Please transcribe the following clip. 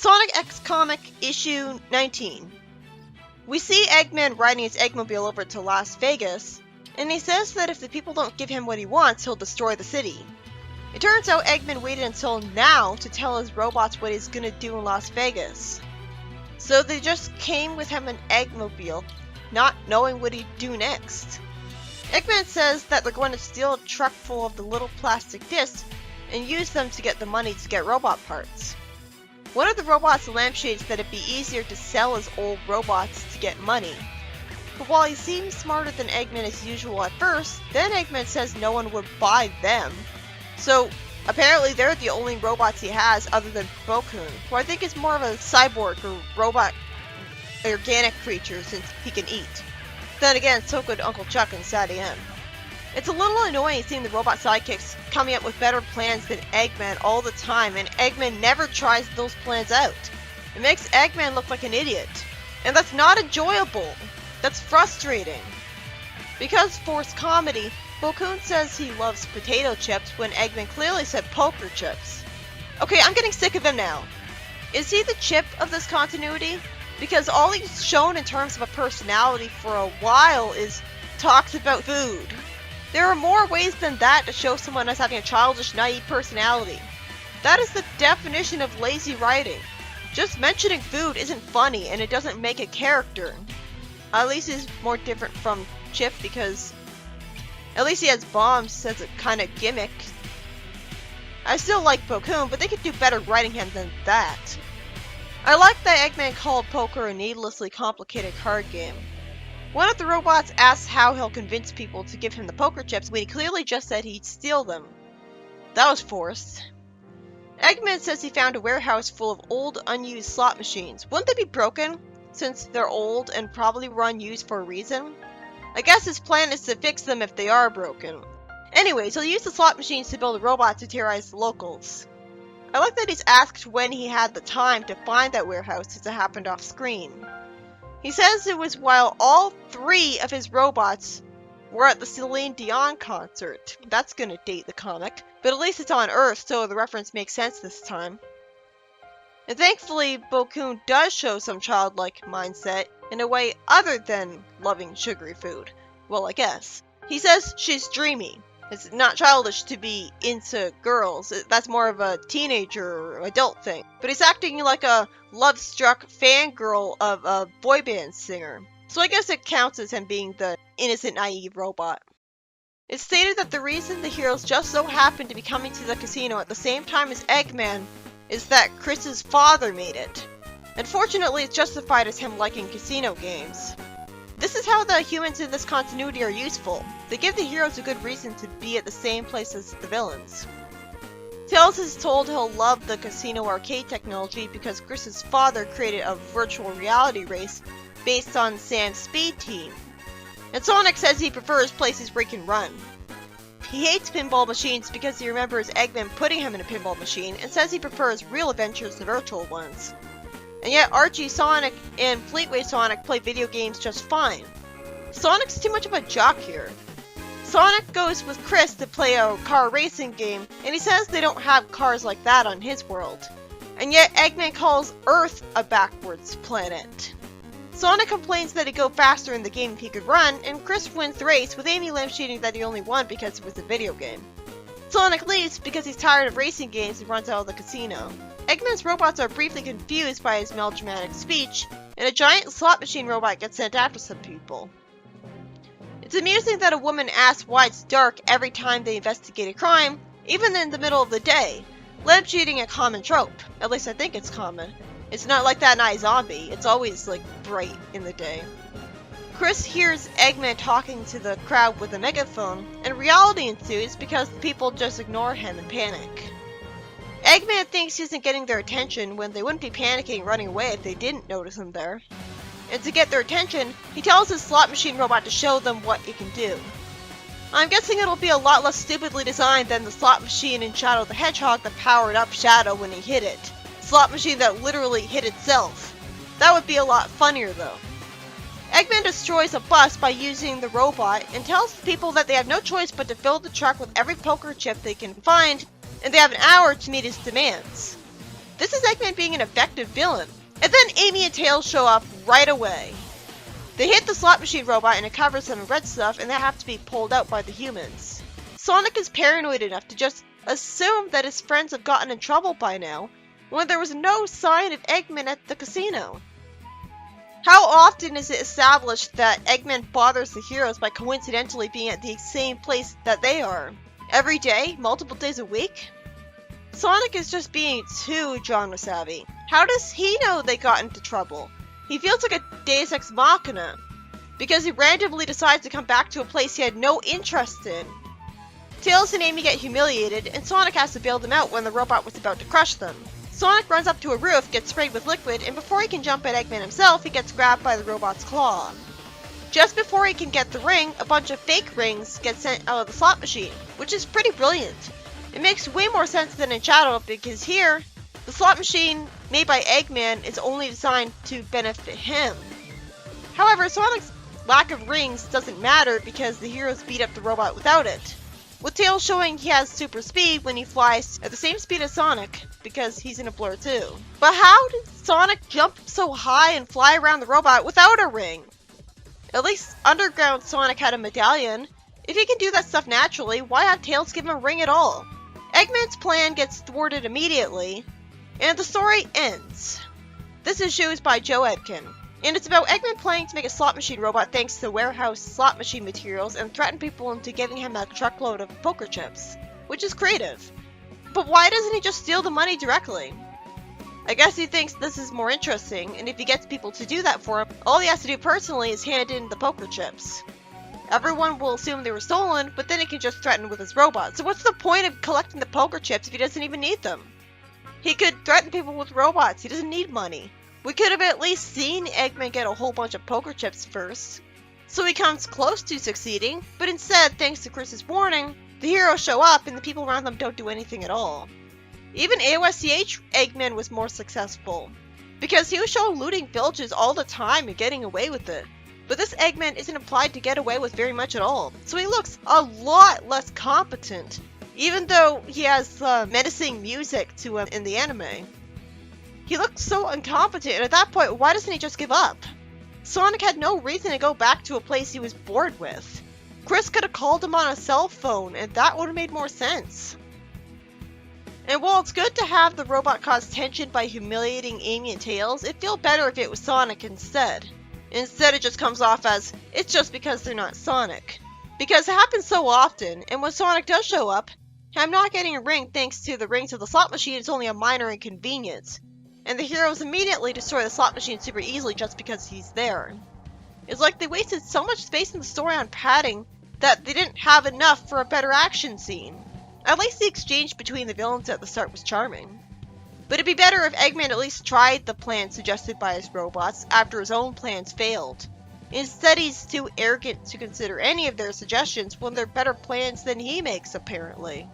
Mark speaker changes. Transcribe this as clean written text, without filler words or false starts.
Speaker 1: Sonic X Comic Issue 19. We see Eggman riding his Eggmobile over to Las Vegas, and he says that if the people don't give him what he wants, he'll destroy the city. It turns out Eggman waited until now to tell his robots what he's gonna do in Las Vegas. So they just came with him an Eggmobile, not knowing what he'd do next. Eggman says that they're going to steal a truck full of the little plastic discs and use them to get the money to get robot parts. One of the robots lampshades that it'd be easier to sell his old robots to get money. But while he seems smarter than Eggman as usual at first, then Eggman says no one would buy them. So apparently they're the only robots he has other than Bokun, who I think is more of a cyborg or robot organic creature since he can eat. Then again, so could Uncle Chuck and Sadie M. It's a little annoying seeing the robot sidekicks coming up with better plans than Eggman all the time, and Eggman never tries those plans out. It makes Eggman look like an idiot. And that's not enjoyable. That's frustrating. Because forced comedy, Bokun says he loves potato chips when Eggman clearly said poker chips. Okay, I'm getting sick of him now. Is he the chip of this continuity? Because all he's shown in terms of a personality for a while is talks about food. There are more ways than that to show someone as having a childish, naive personality. That is the definition of lazy writing. Just mentioning food isn't funny and it doesn't make a character. At least he's more different from Chip because at least he has bombs as a kind of gimmick. I still like Bokun, but they could do better writing him than that. I like that Eggman called poker a needlessly complicated card game. One of the robots asks how he'll convince people to give him the poker chips when he clearly just said he'd steal them. That was forced. Eggman says he found a warehouse full of old, unused slot machines. Wouldn't they be broken, since they're old and probably were unused for a reason? I guess his plan is to fix them if they are broken. Anyways, he'll use the slot machines to build a robot to terrorize the locals. I like that he's asked when he had the time to find that warehouse since it happened off screen. He says it was while all three of his robots were at the Celine Dion concert. That's gonna date the comic, but at least it's on Earth, so the reference makes sense this time. And thankfully, Bokun does show some childlike mindset in a way other than loving sugary food. Well, I guess. He says she's dreamy. It's not childish to be into girls. That's more of a teenager or adult thing. But he's acting like a love-struck fangirl of a boy band singer. So I guess it counts as him being the innocent, naive robot. It's stated that the reason the heroes just so happen to be coming to the casino at the same time as Eggman is that Chris's father made it. Unfortunately, it's justified as him liking casino games. This is how the humans in this continuity are useful. They give the heroes a good reason to be at the same place as the villains. Tails is told he'll love the casino arcade technology because Chris's father created a virtual reality race based on Sam's speed team. And Sonic says he prefers places where he can run. He hates pinball machines because he remembers Eggman putting him in a pinball machine and says he prefers real adventures to virtual ones. And yet Archie Sonic and Fleetway Sonic play video games just fine. Sonic's too much of a jock here. Sonic goes with Chris to play a car racing game, and he says they don't have cars like that on his world. And yet Eggman calls Earth a backwards planet. Sonic complains that he'd go faster in the game if he could run, and Chris wins the race with Amy lampshading that he only won because it was a video game. Sonic leaves because he's tired of racing games and runs out of the casino. Eggman's robots are briefly confused by his melodramatic speech, and a giant slot machine robot gets sent after some people. It's amusing that a woman asks why it's dark every time they investigate a crime, even in the middle of the day. Lampshading a common trope. At least I think it's common. It's not like that in iZombie. It's always, bright in the day. Chris hears Eggman talking to the crowd with a megaphone, and reality ensues because people just ignore him and panic. Eggman thinks he isn't getting their attention when they wouldn't be panicking and running away if they didn't notice him there. And to get their attention, he tells his slot machine robot to show them what it can do. I'm guessing it'll be a lot less stupidly designed than the slot machine in Shadow the Hedgehog that powered up Shadow when he hit it. Slot machine that literally hit itself. That would be a lot funnier though. Eggman destroys a bus by using the robot and tells the people that they have no choice but to fill the truck with every poker chip they can find, and they have an hour to meet his demands. This is Eggman being an effective villain. And then Amy and Tails show up right away. They hit the slot machine robot and it covers them in red stuff, and they have to be pulled out by the humans. Sonic is paranoid enough to just assume that his friends have gotten in trouble by now, when there was no sign of Eggman at the casino. How often is it established that Eggman bothers the heroes by coincidentally being at the same place that they are? Every day? Multiple days a week? Sonic is just being too genre savvy. How does he know they got into trouble? He feels like a Deus Ex Machina, because he randomly decides to come back to a place he had no interest in. Tails and Amy get humiliated, and Sonic has to bail them out when the robot was about to crush them. Sonic runs up to a roof, gets sprayed with liquid, and before he can jump at Eggman himself, he gets grabbed by the robot's claw. Just before he can get the ring, a bunch of fake rings get sent out of the slot machine, which is pretty brilliant. It makes way more sense than in Shadow, because here, the slot machine made by Eggman is only designed to benefit him. However, Sonic's lack of rings doesn't matter because the heroes beat up the robot without it, with Tails showing he has super speed when he flies at the same speed as Sonic, because he's in a blur too. But how did Sonic jump so high and fly around the robot without a ring? At least Underground Sonic had a medallion. If he can do that stuff naturally, why have Tails give him a ring at all? Eggman's plan gets thwarted immediately, and the story ends. This issue is by Joe Edkin, and it's about Eggman planning to make a slot machine robot thanks to warehouse slot machine materials and threaten people into giving him a truckload of poker chips, which is creative. But why doesn't he just steal the money directly? I guess he thinks this is more interesting, and if he gets people to do that for him, all he has to do personally is hand in the poker chips. Everyone will assume they were stolen, but then he can just threaten with his robot. So what's the point of collecting the poker chips if he doesn't even need them? He could threaten people with robots. He doesn't need money. We could have at least seen Eggman get a whole bunch of poker chips first, so he comes close to succeeding, but instead, thanks to Chris's warning, the heroes show up and the people around them don't do anything at all. Even AOSCH Eggman was more successful, because he was shown looting villages all the time and getting away with it. But this Eggman isn't implied to get away with very much at all, so he looks a lot less competent, even though he has menacing music to him in the anime. He looks so incompetent, and at that point, why doesn't he just give up? Sonic had no reason to go back to a place he was bored with. Chris could have called him on a cell phone, and that would have made more sense. And while it's good to have the robot cause tension by humiliating Amy and Tails, it'd feel better if it was Sonic instead. Instead, it just comes off as, it's just because they're not Sonic. Because it happens so often, and when Sonic does show up, him not getting a ring thanks to the rings of the slot machine is only a minor inconvenience, and the heroes immediately destroy the slot machine super easily just because he's there. It's like they wasted so much space in the story on padding that they didn't have enough for a better action scene. At least the exchange between the villains at the start was charming. But it'd be better if Eggman at least tried the plan suggested by his robots after his own plans failed. Instead, he's too arrogant to consider any of their suggestions when they're better plans than he makes, apparently.